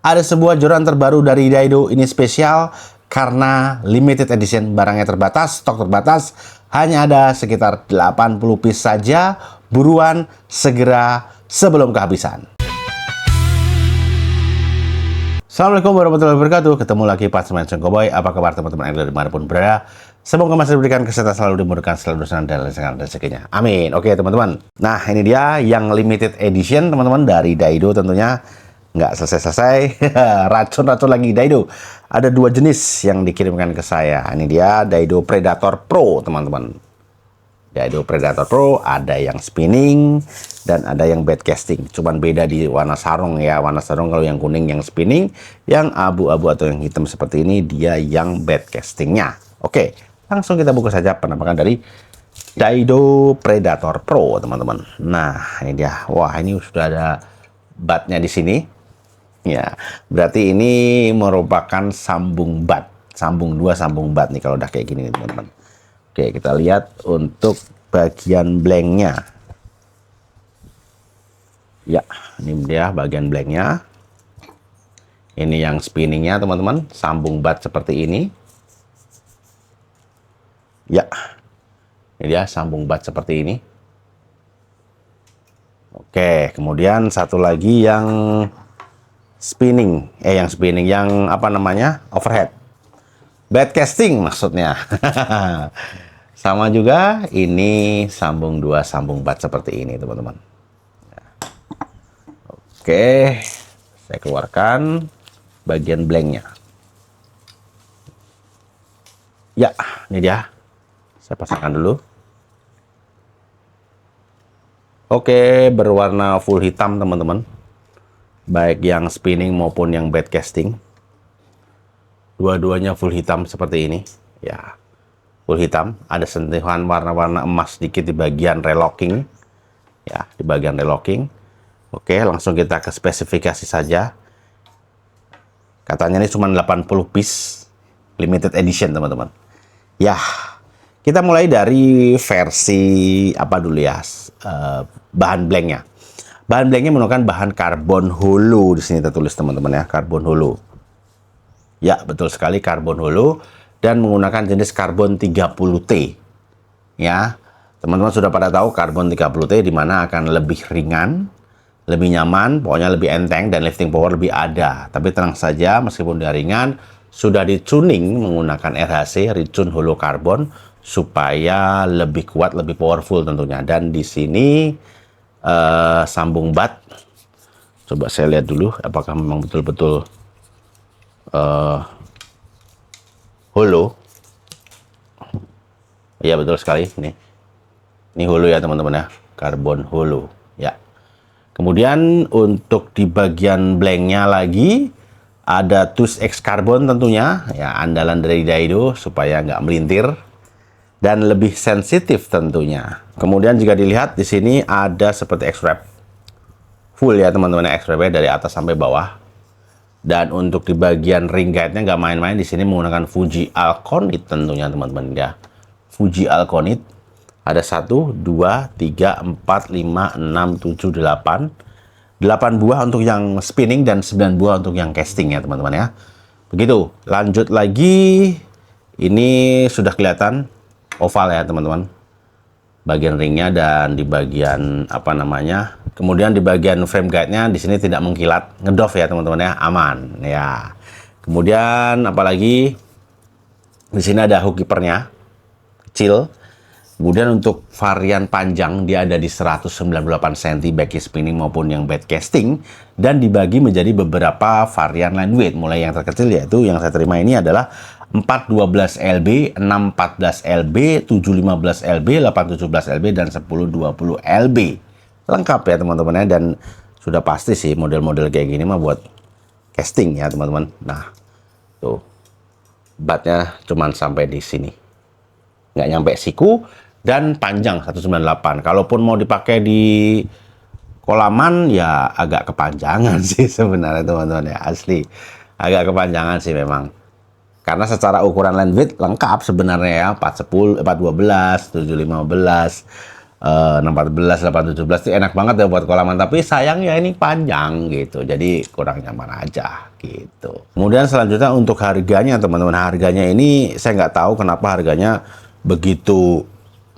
Ada sebuah joran terbaru dari Daido, ini spesial karena limited edition, barangnya terbatas, stok terbatas, hanya ada sekitar 80 piece saja. Buruan, segera sebelum kehabisan. Assalamualaikum warahmatullahi wabarakatuh. Ketemu lagi Pak Semen Cowboy. Apa kabar teman-teman angler dimanapun berada? Semoga masih diberikan kesehatan, selalu dimudahkan, selalu bersenang dan lancar rezekinya. Amin. Oke teman-teman. Nah ini dia yang limited edition teman-teman dari Daido tentunya. Nggak selesai-selesai. Racun-racun lagi Daido. Ada dua jenis yang dikirimkan ke saya. Ini dia Daido Predator Pro teman-teman. Daido Predator Pro ada yang spinning dan ada yang bait casting. Cuman beda di warna sarung ya. Warna sarung kalau yang kuning yang spinning, yang abu-abu atau yang hitam seperti ini dia yang bait castingnya. Oke, langsung kita buka saja penampakan dari Daido Predator Pro teman-teman. Nah ini dia. Wah ini sudah ada batnya di sini. Ya, berarti ini merupakan sambung bat. Sambung dua sambung bat nih kalau udah kayak gini teman-teman. Oke, kita lihat untuk bagian blanknya. Ya, ini dia bagian blanknya. Ini yang spinningnya teman-teman, sambung bat seperti ini. Ya, ini dia sambung bat seperti ini. Oke, kemudian satu lagi yang spinning, yang apa namanya, overhead. Bait casting maksudnya. Sama juga ini sambung dua sambung bat seperti ini teman-teman. Oke, saya keluarkan bagian blanknya. Ya, ini dia. Saya pasangkan dulu. Oke, berwarna full hitam teman-teman. Baik yang spinning maupun yang bait casting. Dua-duanya full hitam seperti ini. Ya, full hitam. Ada sentuhan warna-warna emas sedikit di bagian relocking. Ya, di bagian relocking. Oke, langsung kita ke spesifikasi saja. Katanya ini cuma 80 piece. Limited edition, teman-teman. Ya, kita mulai dari versi apa dulu ya? Bahan blanknya. Bahan blanknya menggunakan bahan karbon holo. Di sini tertulis, teman-teman ya, karbon holo. Ya, betul sekali karbon holo dan menggunakan jenis karbon 30T. Ya, teman-teman sudah pada tahu karbon 30T di mana akan lebih ringan, lebih nyaman, pokoknya lebih enteng dan lifting power lebih ada. Tapi tenang saja, meskipun dia ringan, sudah di-tuning menggunakan RHC, racun holo karbon, supaya lebih kuat, lebih powerful tentunya. Dan di sini sambung bat. Coba saya lihat dulu apakah memang betul-betul holo. Iya betul sekali ini holo ya teman-teman ya, karbon holo ya. Kemudian untuk di bagian blanknya lagi ada TUS X Carbon tentunya ya, andalan dari Daido supaya nggak melintir dan lebih sensitif tentunya. Kemudian jika dilihat di sini ada seperti X-wrap full ya teman-teman, X-wrap dari atas sampai bawah. Dan untuk di bagian ring guide-nya nggak main-main, di sini menggunakan Fuji Alconit tentunya teman-teman ya. Fuji Alconit ada 1, 2, 3, 4, 5, 6, 7, 8. 8 buah untuk yang spinning dan 9 buah untuk yang casting ya teman-teman ya. Begitu. Lanjut lagi, ini sudah kelihatan oval ya teman-teman. Bagian ringnya dan di bagian apa namanya. Kemudian di bagian frame guide-nya di sini tidak mengkilat, ngedoff ya teman-teman ya, aman ya. Kemudian apalagi di sini ada hook keeper-nya kecil. Kemudian untuk varian panjang dia ada di 198 cm back spinning maupun yang bait casting dan dibagi menjadi beberapa varian line weight. Mulai yang terkecil yaitu yang saya terima ini adalah 412 LB, 614 LB, 715 LB, 817 LB dan 1020 LB. Lengkap ya teman-teman ya, dan sudah pasti sih model-model kayak gini mah buat casting ya teman-teman. Nah, tuh batnya cuman sampai di sini. Nggak nyampe siku dan panjang 198. Kalaupun mau dipakai di kolaman ya agak kepanjangan sih sebenarnya teman-teman ya, asli. Agak kepanjangan sih memang. Karena secara ukuran line width lengkap sebenarnya ya, 410, 412, 715, 614, 817 itu enak banget ya buat kolaman, tapi sayangnya ini panjang gitu, jadi kurang nyaman aja gitu. Kemudian selanjutnya untuk harganya teman-teman, harganya ini saya nggak tahu kenapa harganya begitu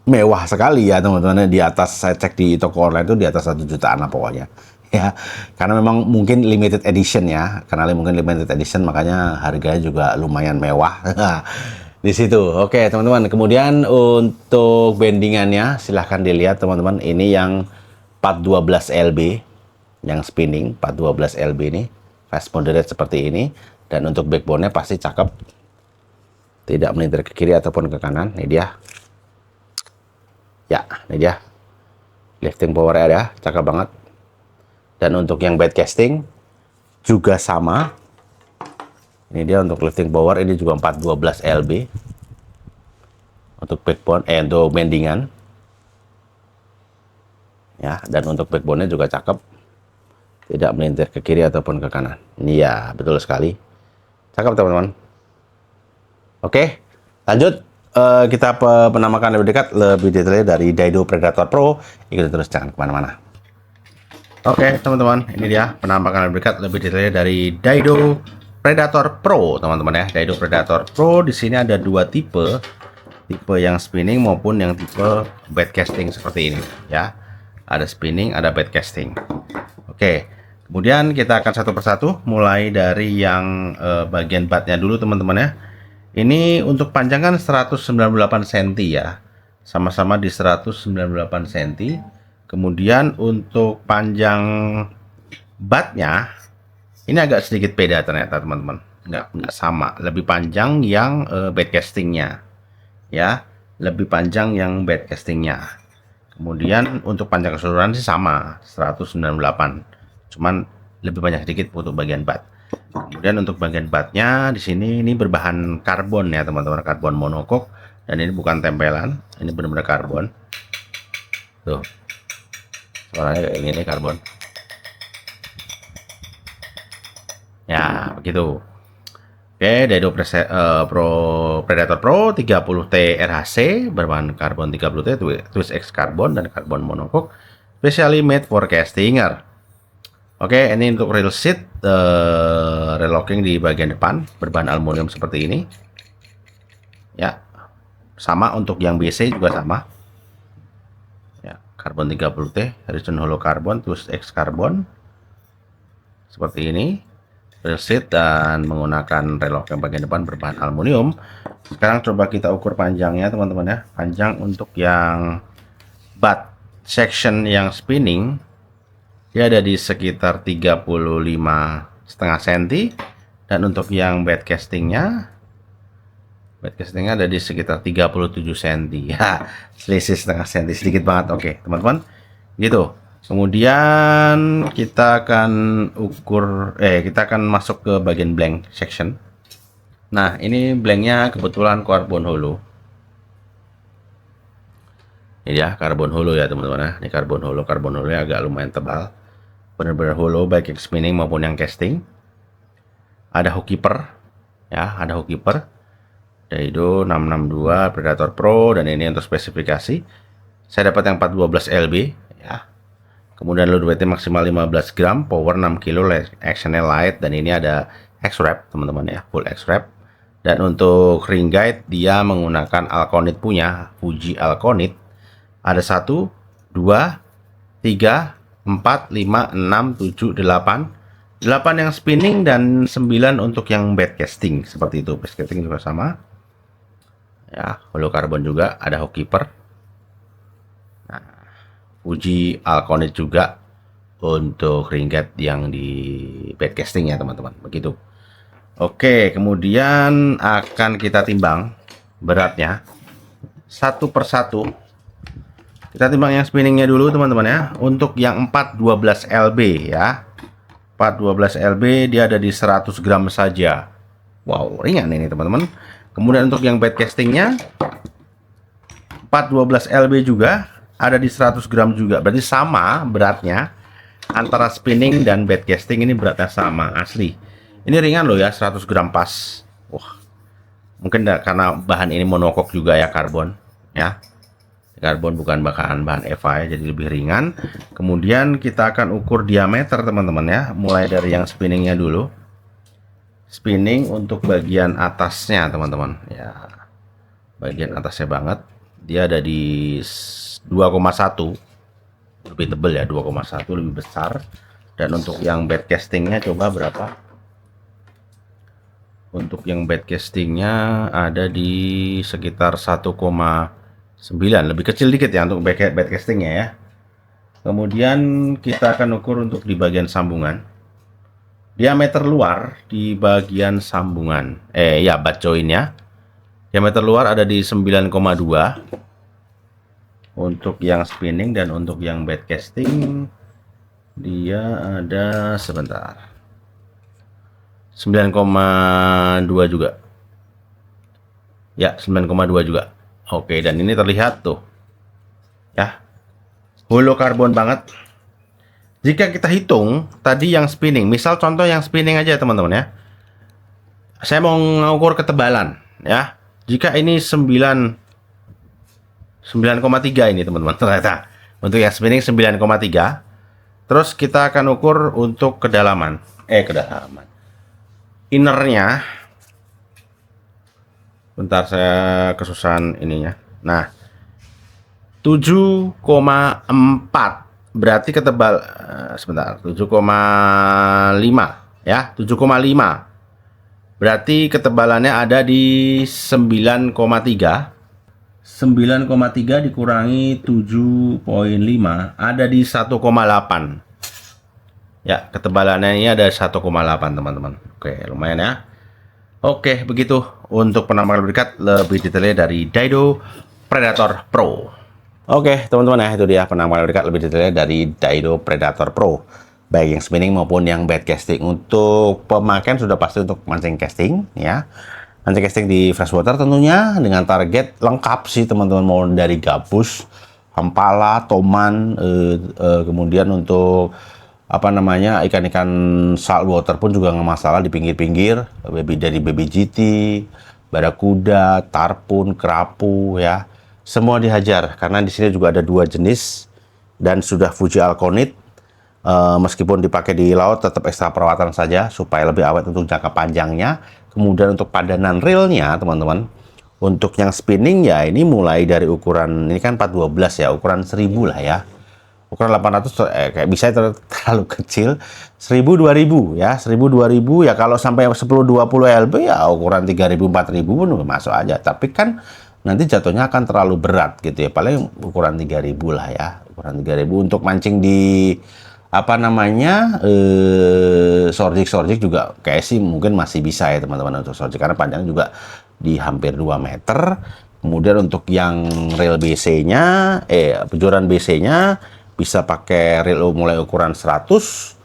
mewah sekali ya teman-teman. Di atas, saya cek di toko online itu di atas 1 jutaan lah pokoknya ya, karena memang mungkin limited edition ya, karena mungkin limited edition makanya harganya juga lumayan mewah di situ. Oke teman-teman, kemudian untuk bendingannya silahkan dilihat teman-teman, ini yang 412 LB yang spinning 412 LB ini fast moderate seperti ini, dan untuk backbone-nya pasti cakep, tidak melintir ke kiri ataupun ke kanan. Ini dia ya, ini dia lifting power ada, cakep banget. Dan untuk yang bed casting juga sama. Ini dia untuk lifting power, ini juga 412 LB. Untuk backbone, untuk bendingan. Ya, dan untuk backbone-nya juga cakep. Tidak melintir ke kiri ataupun ke kanan. Ini ya, betul sekali. Cakep teman-teman. Oke, lanjut. Kita penampakan lebih dekat, lebih detailnya dari Daido Predator Pro. Ikuti terus, jangan kemana-mana. Oke teman-teman, ini dia penampakan lebih dekat, lebih detailnya dari Daido Predator Pro teman-teman ya. Daido Predator Pro di sini ada dua tipe yang spinning maupun yang tipe bed casting seperti ini ya. Ada spinning, ada bed casting. Oke, kemudian kita akan satu persatu mulai dari yang bagian batnya dulu teman-teman ya. Ini untuk panjang kan 198 cm ya, sama-sama di 198 cm. Kemudian untuk panjang batnya ini agak sedikit beda ternyata teman-teman, nggak sama, lebih panjang yang bed castingnya ya, lebih panjang yang bed castingnya. Kemudian untuk panjang keseluruhan sih sama 198, cuman lebih banyak sedikit untuk bagian bat. Kemudian untuk bagian batnya di sini ini berbahan karbon ya teman-teman, karbon monokok, dan ini bukan tempelan, ini benar-benar karbon. Tuh, suaranya kayak gini, karbon. Ya, begitu. Oke, Daido Predator Pro 30T RHC berbahan karbon 30T, Twist X karbon dan karbon monokok, specially made for castinger. Oke, ini untuk rail seat, rail locking di bagian depan berbahan aluminium seperti ini. Ya, sama untuk yang BC juga sama. Ya, karbon 30T, Harrison Hollow karbon, Twist X karbon seperti ini. Rail seat dan menggunakan rail locking bagian depan berbahan aluminium. Sekarang coba kita ukur panjangnya teman-teman ya. Panjang untuk yang butt section yang spinning dia ada di sekitar 35,5 cm, dan untuk yang bed castingnya ada di sekitar 37 cm ya, selisih setengah cm, sedikit banget. Oke teman-teman, gitu. Kemudian kita akan kita akan masuk ke bagian blank section. Nah, ini blanknya kebetulan karbon hollow. Ini ya, karbon hollow ya teman-teman ya. Ini karbon hollow nya agak lumayan tebal. Benar-benar hollow baik yang spinning maupun yang casting. Ada hook keeper ya, ada hook keeper. Daido 662 Predator Pro, dan ini untuk spesifikasi. Saya dapat yang 412 LB ya. Kemudian load weight maksimal 15 gram, power 6 kg, actionnya light, dan ini ada X-Wrap teman-teman ya, full X-Wrap. Dan untuk ring guide dia menggunakan Alconit punya, Fuji Alconit. Ada 1, 2, 3, 4, 5, 6, 7, 8 yang spinning dan 9 untuk yang bed casting seperti itu. Bed casting juga sama ya, hollow karbon juga, ada hook keeper. Nah, Fuji Alconit juga untuk ring guide yang di bed casting ya teman-teman, begitu. Oke, kemudian akan kita timbang beratnya satu persatu. Kita timbang yang spinningnya dulu teman-teman ya. Untuk yang 412 LB ya, 412 LB dia ada di 100 gram saja. Wow, ringan ini teman-teman. Kemudian untuk yang bed castingnya 412 LB juga ada di 100 gram juga. Berarti sama beratnya antara spinning dan bed casting, ini beratnya sama asli. Ini ringan loh ya, 100 gram pas. Wah, mungkin karena bahan ini monokok juga ya, karbon ya. Karbon bukan bahan EVA ya, jadi lebih ringan. Kemudian kita akan ukur diameter teman-teman ya, mulai dari yang spinningnya dulu. Spinning untuk bagian atasnya teman-teman ya, bagian atasnya banget, dia ada di 2,1, lebih tebal ya, 2,1 lebih besar. Dan untuk yang bed castingnya coba berapa? Untuk yang bed castingnya ada di sekitar 1,9, lebih kecil dikit ya untuk bed castingnya ya. Kemudian kita akan ukur untuk di bagian sambungan, diameter luar di bagian sambungan ya butt jointnya, diameter luar ada di 9,2 untuk yang spinning. Dan untuk yang bed casting dia ada sebentar 9,2 juga ya, 9,2 juga. Oke, dan ini terlihat tuh ya, hollow karbon banget. Jika kita hitung tadi yang spinning, misal contoh yang spinning aja teman-teman ya, saya mau mengukur ketebalan ya. Jika ini 9,3 ini teman-teman, ternyata untuk yang spinning 9,3. Terus kita akan ukur untuk kedalaman innernya. Bentar, saya kesusahan ininya. Nah, 7,4 berarti ketebal sebentar, 7,5 ya, 7,5 berarti ketebalannya ada di 9,3. 9,3 dikurangi 7,5 ada di 1,8 ya, ketebalannya ini ada 1,8 teman-teman. Oke, lumayan ya. Oke, begitu untuk penampakan lebih dekat, lebih detailnya dari Daido Predator Pro. Oke teman-teman ya, itu dia penampakan lebih dekat, lebih detailnya dari Daido Predator Pro, baik yang spinning maupun yang bed casting. Untuk pemakaian sudah pasti untuk mancing casting ya, mancing casting di freshwater tentunya, dengan target lengkap sih teman-teman, mau dari gabus, hampala, toman, kemudian untuk apa namanya, ikan-ikan saltwater pun juga nggak masalah di pinggir-pinggir, dari baby GT, barakuda, tarpun, kerapu ya, semua dihajar. Karena di sini juga ada 2 jenis dan sudah Fuji Alkonit. Meskipun dipakai di laut tetap ekstra perawatan saja supaya lebih awet untuk jangka panjangnya. Kemudian untuk padanan reelnya teman-teman, untuk yang spinning ya ini mulai dari ukuran, ini kan 412 ya, ukuran 1000 lah ya, ukuran 800 kayak bisa terlalu kecil, 1000 2000 ya, 1000 2000 ya. Kalau sampai 10-20 lb ya ukuran 3000 4000 pun masuk aja, tapi kan nanti jatuhnya akan terlalu berat gitu ya, paling ukuran 3000 lah ya, ukuran 3000 untuk mancing di apa namanya, sorjik juga kayak sih mungkin masih bisa ya teman-teman untuk sorjik, karena panjangnya juga di hampir 2 meter. Kemudian untuk yang reel BC-nya, pejoran BC-nya bisa pakai reel mulai ukuran 100,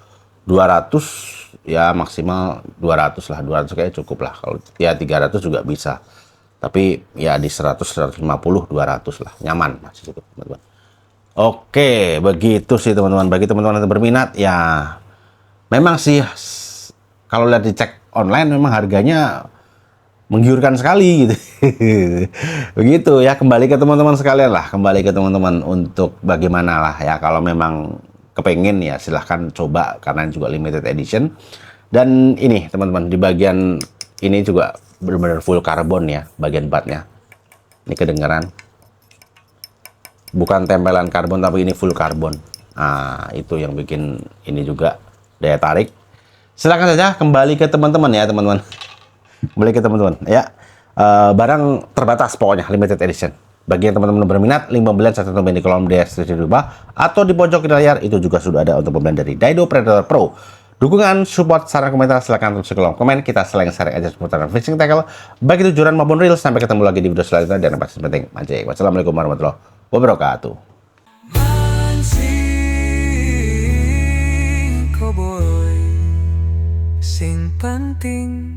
200 ya, maksimal 200 lah, 200 kayak cukup lah. Kalau ya 300 juga bisa, tapi ya di 100, 150, 200 lah, nyaman masih cukup teman-teman. Oke, begitu sih teman-teman. Bagi teman-teman yang berminat ya, memang sih kalau lihat dicek online memang harganya menggiurkan sekali gitu. Begitu ya, kembali ke teman-teman sekalian lah, kembali ke teman-teman untuk bagaimana lah ya, kalau memang kepengen ya silahkan coba, karena juga limited edition. Dan ini teman-teman, di bagian ini juga benar-benar full karbon ya, bagian batnya. Ini kedengeran, bukan tempelan karbon tapi ini full karbon. Nah, itu yang bikin ini juga daya tarik. Silahkan saja kembali ke teman-teman ya teman-teman. Kembali ke teman-teman ya. Barang terbatas pokoknya, limited edition. Bagi yang teman-teman berminat, link pembelian saya cantumkan di kolom deskripsi di bawah atau di pojok layar, itu juga sudah ada untuk pembelian dari Daido Predator Pro. Dukungan, support, saran, komentar silahkan tulis di kolom komen. Kita sharing aja seputaran fishing tackle, baik itu joran maupun reel. Sampai ketemu lagi di video selanjutnya, dan yang pasti penting mancing. Wassalamualaikum warahmatullahi wabarakatuh. Mancing, cowboy, sing penting.